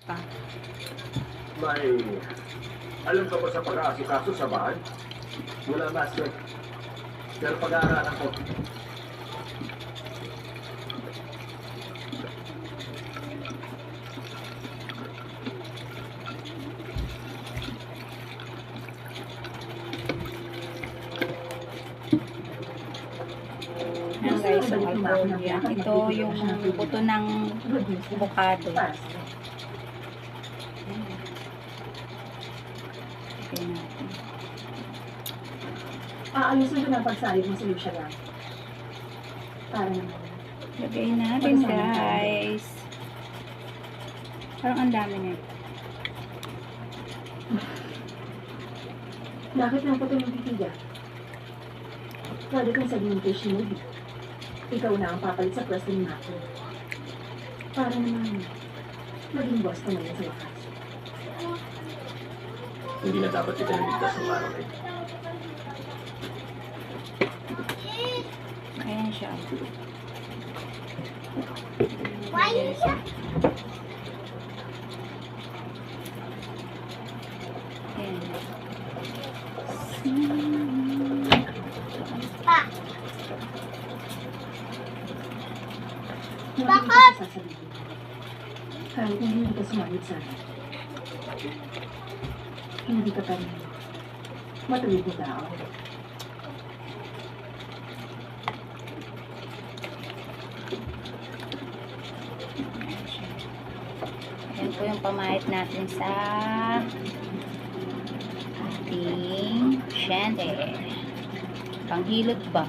Ah, May alam ka ba sa pag-aasikaso sa bahay? Wala, master. Pero pag-aaralan ko. yan guys, yung alcohol yan. Ito yung buto ng avocado. Okay natin. Aayusin ko na pagsalit mo sa siya lang. Para naman. Lagay natin guys. Parang ang dami na. Bakit lang po ito yung titiga? Pwede kang sabihin kay Shinobi. Ikaw na ang papalit sa pwesto ni Mako. Para naman, maging boss ka ngayon sa wakas. Hindi na dapat kita naligtas ng araw na ito. Ayan siya. Why siya? Ayan. Pa. Bakit? Sasabihin. Kahit hindi ka sumalit sa akin. Hindi ka pa rin matuwid na tao. Ayan po yung pamahit natin sa ating shandy. Panghilot ba?